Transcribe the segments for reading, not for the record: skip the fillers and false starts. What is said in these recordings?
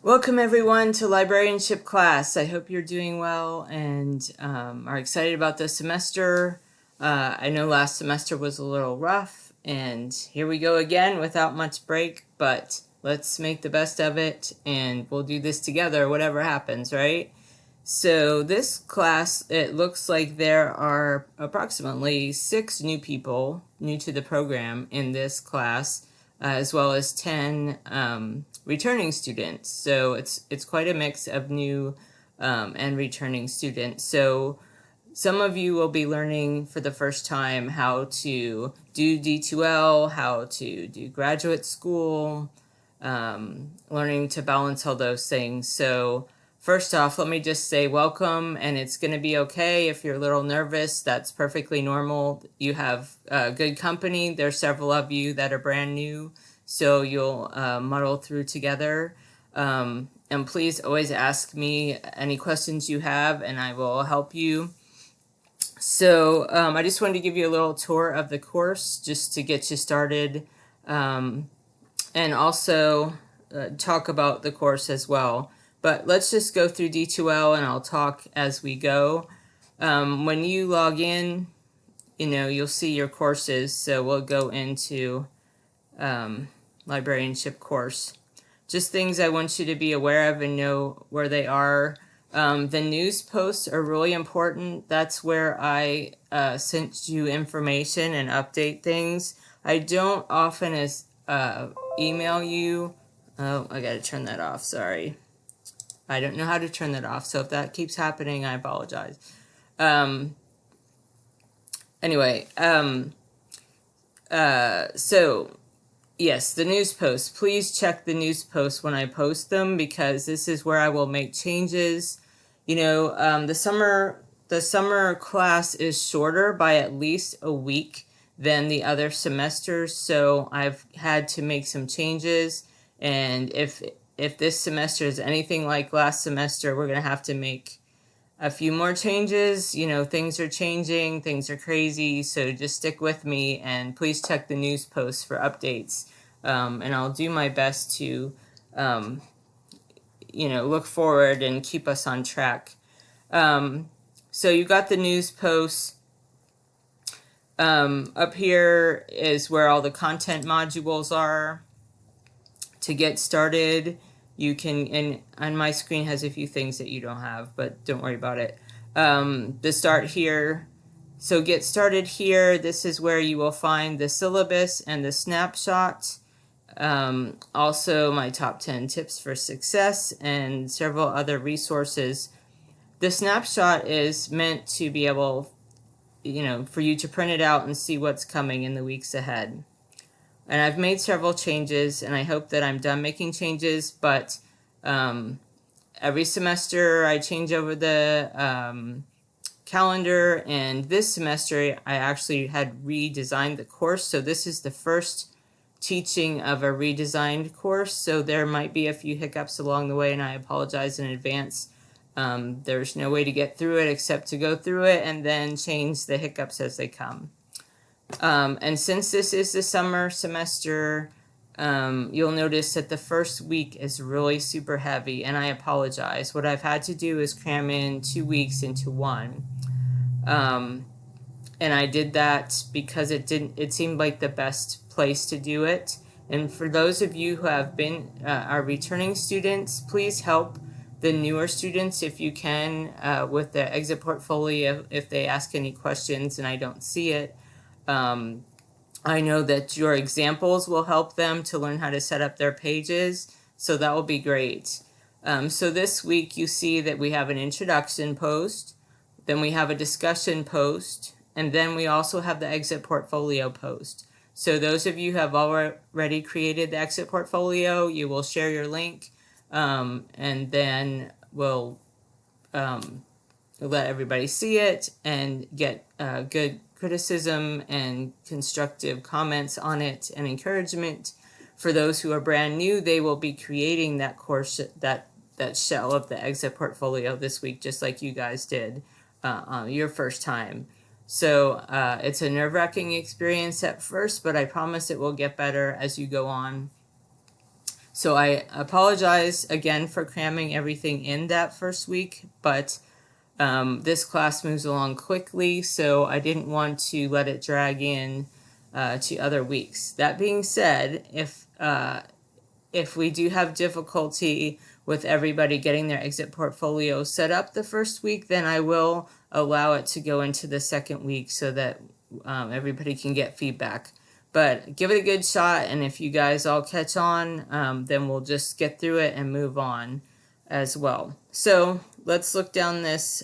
Welcome everyone to librarianship class. I hope you're doing well and are excited about this semester. I know last semester was a little rough and here we go again without much break, but let's make the best of it and we'll do this together whatever happens, right? So this class, it looks like there are approximately 6 new people new to the program in this class, as well as 10 returning students. So it's quite a mix of new and returning students. So some of you will be learning for the first time how to do D2L, how to do graduate school, learning to balance all those things. So first off, let me just say welcome, and it's going to be okay if you're a little nervous. That's perfectly normal. You have good company. There's several of you that are brand new, so you'll muddle through together. And please always ask me any questions you have, and I will help you. So I just wanted to give you a little tour of the course just to get you started, and also talk about the course as well. But let's just go through D2L and I'll talk as we go. When you log in, you'll see your courses. So we'll go into librarianship course. Just things I want you to be aware of and know where they are. The news posts are really important. That's where I sent you information and update things. I don't often email you. Oh, I gotta turn that off, sorry. I don't know how to turn that off, so if that keeps happening, I apologize. Anyway, so yes, the news posts. Please check the news posts when I post them because this is where I will make changes. The summer class is shorter by at least a week than the other semesters, so I've had to make some changes. And if this semester is anything like last semester, we're going to have to make a few more changes. Things are changing, things are crazy, so just stick with me and please check the news posts for updates. And I'll do my best to, look forward and keep us on track. So you got the news posts. Up here is where all the content modules are. To get started, you can, and on my screen has a few things that you don't have, but don't worry about it. The start here. So get started here. This is where you will find the syllabus and the snapshot. Also my top 10 tips for success and several other resources. The snapshot is meant to be able, for you to print it out and see what's coming in the weeks ahead. And I've made several changes, and I hope that I'm done making changes, but every semester I change over the calendar, and this semester I actually had redesigned the course, so this is the first teaching of a redesigned course, so there might be a few hiccups along the way, and I apologize in advance. There's no way to get through it except to go through it and then change the hiccups as they come. And since this is the summer semester, you'll notice that the first week is really super heavy, and I apologize. What I've had to do is cram in 2 weeks into one. And I did that because it seemed like the best place to do it. And for those of you who have been are returning students, please help the newer students if you can with the exit portfolio if they ask any questions and I don't see it. I know that your examples will help them to learn how to set up their pages, so that will be great. So this week you see that we have an introduction post, then we have a discussion post, and then we also have the exit portfolio post. So those of you who have already created the exit portfolio, you will share your link, and then we'll let everybody see it and get good criticism and constructive comments on it and encouragement. For those who are brand new, they will be creating that course, that shell of the exit portfolio this week, just like you guys did on your first time. So it's a nerve-wracking experience at first, but I promise it will get better as you go on. So I apologize again for cramming everything in that first week, but this class moves along quickly, so I didn't want to let it drag in to other weeks. That being said, if we do have difficulty with everybody getting their exit portfolio set up the first week, then I will allow it to go into the second week so that everybody can get feedback. But give it a good shot, and if you guys all catch on, then we'll just get through it and move on as well. So let's look down this.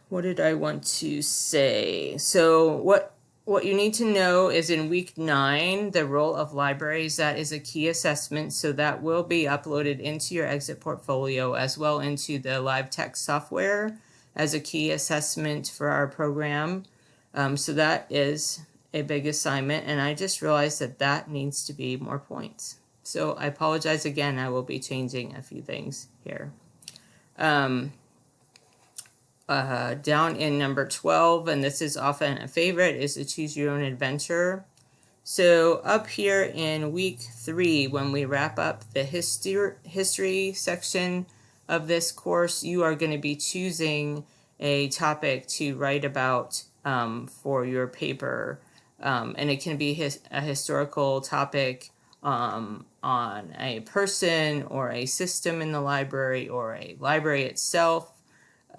What did I want to say? So what you need to know is in week 9, the role of libraries, that is a key assessment. So that will be uploaded into your exit portfolio as well into the live text software as a key assessment for our program. So that is a big assignment, and I just realized that that needs to be more points. So I apologize again, I will be changing a few things here. Down in number 12, and this is often a favorite, is the Choose Your Own Adventure. So up here in week 3, when we wrap up the history section of this course, you are going to be choosing a topic to write about for your paper. And it can be a historical topic on a person or a system in the library or a library itself.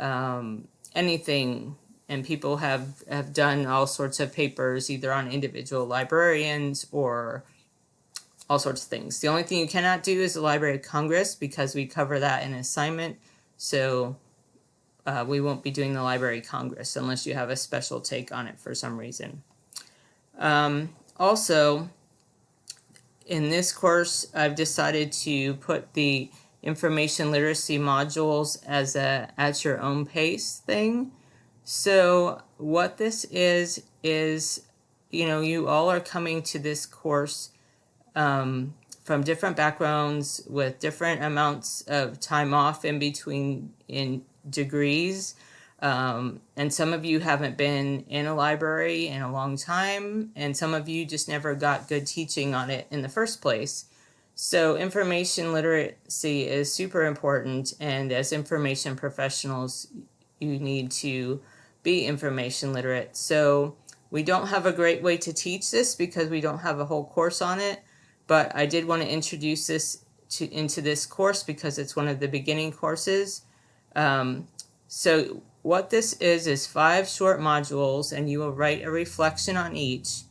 Anything, and people have done all sorts of papers either on individual librarians or all sorts of things. The only thing you cannot do is the Library of Congress, because we cover that in assignment, so we won't be doing the Library of Congress unless you have a special take on it for some reason. Also, in this course, I've decided to put the information literacy modules as a at your own pace thing. So what this is, you know, you all are coming to this course from different backgrounds with different amounts of time off in between in degrees. And some of you haven't been in a library in a long time, and some of you just never got good teaching on it in the first place. So information literacy is super important, and as information professionals, you need to be information literate. So we don't have a great way to teach this because we don't have a whole course on it, but I did want to introduce this into this course because it's one of the beginning courses. So what this is 5 short modules, and you will write a reflection on each.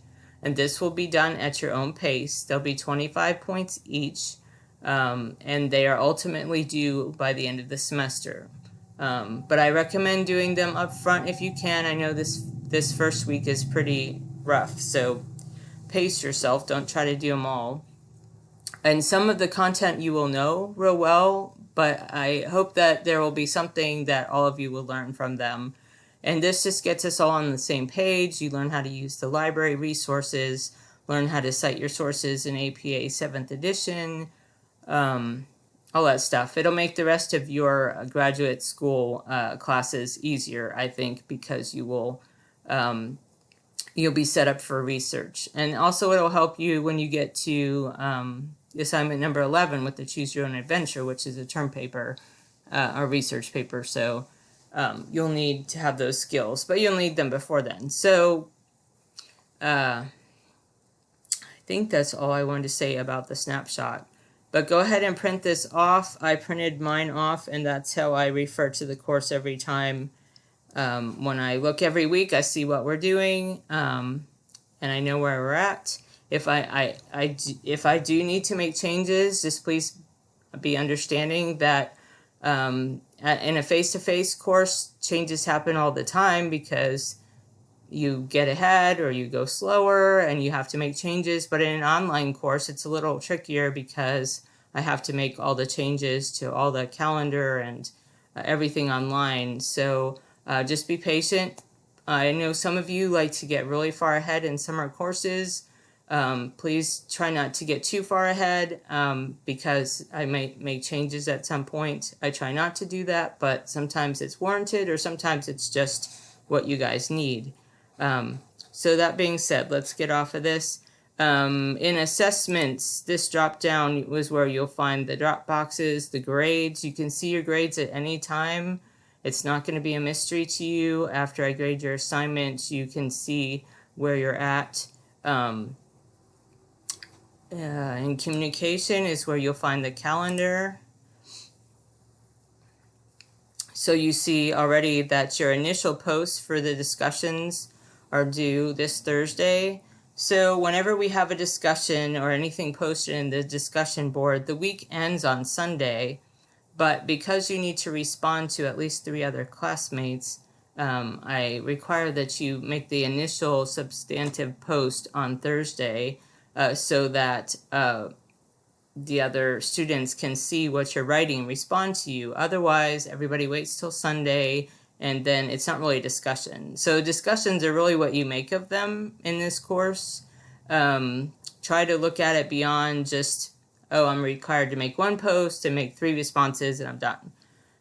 And this will be done at your own pace. There'll be 25 points each, and they are ultimately due by the end of the semester. But I recommend doing them up front if you can. I know this first week is pretty rough, so pace yourself. Don't try to do them all. And some of the content you will know real well, but I hope that there will be something that all of you will learn from them. And this just gets us all on the same page. You learn how to use the library resources, learn how to cite your sources in APA 7th edition, all that stuff. It'll make the rest of your graduate school classes easier, I think, because you will you'll be set up for research. And also it'll help you when you get to assignment number 11 with the Choose Your Own Adventure, which is a term paper, a research paper. So you'll need to have those skills, but you'll need them before then. So I think that's all I wanted to say about the snapshot. But go ahead and print this off. I printed mine off, and that's how I refer to the course every time. When I look every week, I see what we're doing, and I know where we're at. If I do need to make changes, just please be understanding that in a face-to-face course, changes happen all the time because you get ahead or you go slower and you have to make changes. But in an online course, it's a little trickier because I have to make all the changes to all the calendar and everything online. So just be patient. I know some of you like to get really far ahead in summer courses. Please try not to get too far ahead because I might make changes at some point. I try not to do that, but sometimes it's warranted or sometimes it's just what you guys need. So that being said, let's get off of this. In assessments, this drop down was where you'll find the drop boxes, the grades. You can see your grades at any time. It's not going to be a mystery to you. After I grade your assignments, you can see where you're at. In communication is where you'll find the calendar. So you see already that your initial posts for the discussions are due this Thursday. So whenever we have a discussion or anything posted in the discussion board, the week ends on Sunday. But because you need to respond to at least 3 other classmates, I require that you make the initial substantive post on Thursday so that the other students can see what you're writing and respond to you. Otherwise, everybody waits till Sunday, and then it's not really a discussion. So discussions are really what you make of them in this course. Try to look at it beyond just, oh, I'm required to make 1 post and make 3 responses and I'm done.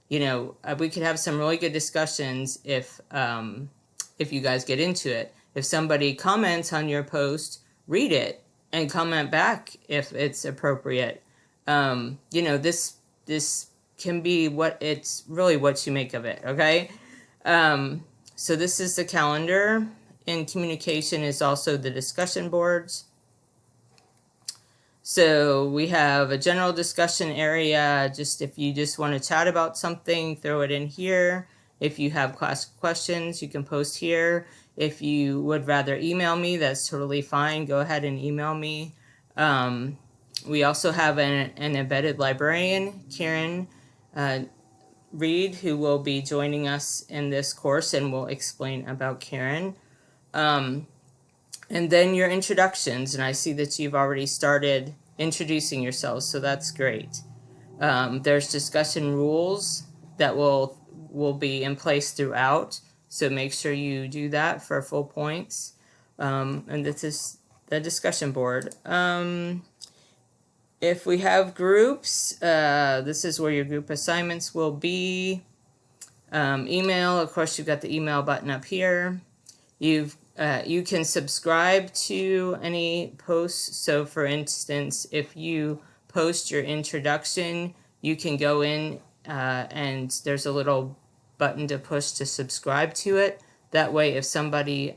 You know, we could have some really good discussions if you guys get into it. If somebody comments on your post, read it and comment back if it's appropriate. You know, this can be it's really what you make of it, okay? So this is the calendar. In communication is also the discussion boards. So we have a general discussion area. Just if you just want to chat about something, throw it in here. If you have class questions, you can post here. If you would rather email me, that's totally fine. Go ahead and email me. We also have an embedded librarian, Karen Reed, who will be joining us in this course, and we'll explain about Karen. And then your introductions, and I see that you've already started introducing yourselves, so that's great. There's discussion rules that will be in place throughout, so make sure you do that for full points. And this is the discussion board. If we have groups, this is where your group assignments will be. Email, of course, you've got the email button up here. You can subscribe to any posts. So for instance, if you post your introduction, you can go in and there's a little button to push to subscribe to it. That way, if somebody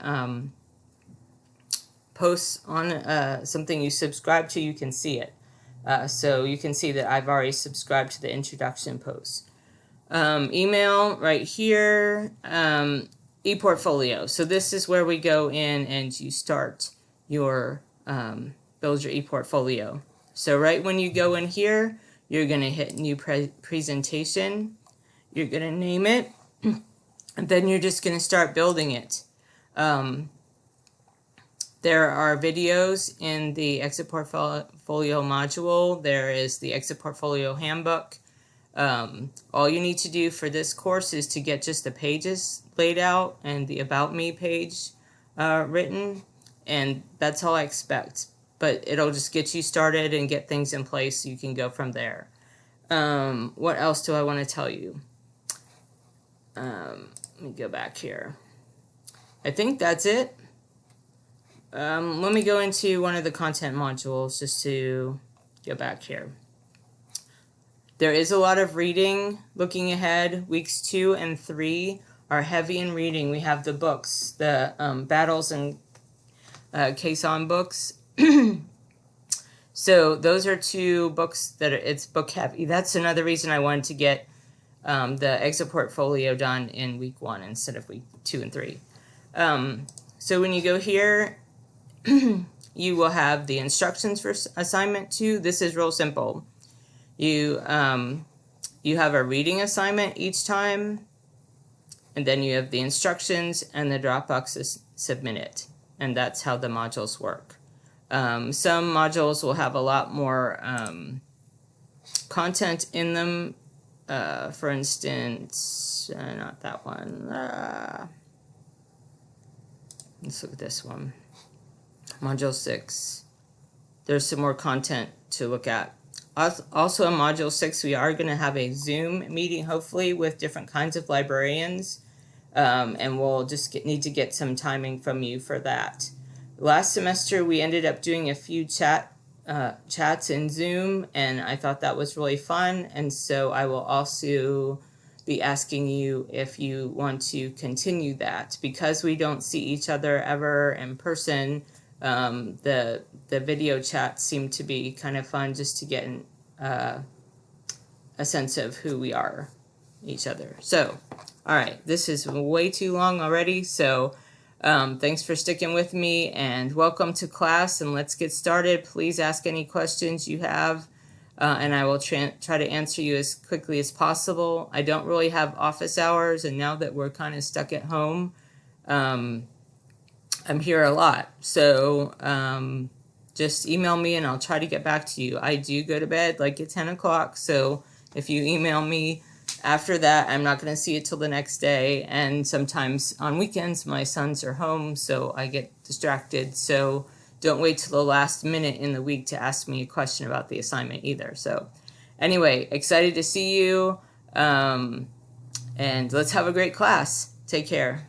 posts on something you subscribe to, you can see it. So you can see that I've already subscribed to the introduction post. Email right here. ePortfolio. So this is where we go in and you start your build your ePortfolio. So right when you go in here, you're going to hit new presentation. You're going to name it, and then you're just going to start building it. There are videos in the Exit Portfolio module. There is the Exit Portfolio handbook. All you need to do for this course is to get just the pages laid out and the About Me page written, and that's all I expect. But it'll just get you started and get things in place so you can go from there. What else do I want to tell you? Let me go back here. I think that's it. Let me go into one of the content modules just to go back here. There is a lot of reading looking ahead. Weeks 2 and 3 are heavy in reading. We have the books, the Battles and Caisson books. So those are 2 books that it's book heavy. That's another reason I wanted to get the Exit Portfolio done in week 1 instead of week 2 and 3. So when you go here, you will have the instructions for assignment 2. This is real simple. You have a reading assignment each time, and then you have the instructions and the Dropbox submit it, and that's how the modules work. Some modules will have a lot more content in them. For instance, not that one. Let's look at this one. Module 6. There's some more content to look at. Also in Module 6, we are going to have a Zoom meeting, hopefully, with different kinds of librarians. And we'll just need to get some timing from you for that. Last semester, we ended up doing a few chats in Zoom, and I thought that was really fun. And so I will also be asking you if you want to continue that. Because we don't see each other ever in person, the video chats seem to be kind of fun just to get a sense of who we are, each other. So, all right, this is way too long already, so thanks for sticking with me, and welcome to class, and let's get started. Please ask any questions you have, and I will try to answer you as quickly as possible. I don't really have office hours, and now that we're kind of stuck at home, I'm here a lot. So just email me, and I'll try to get back to you. I do go to bed like at 10 o'clock, so if you email me after that, I'm not going to see it till the next day. And sometimes on weekends, my sons are home, so I get distracted. So don't wait till the last minute in the week to ask me a question about the assignment either. So anyway, excited to see you. And let's have a great class. Take care.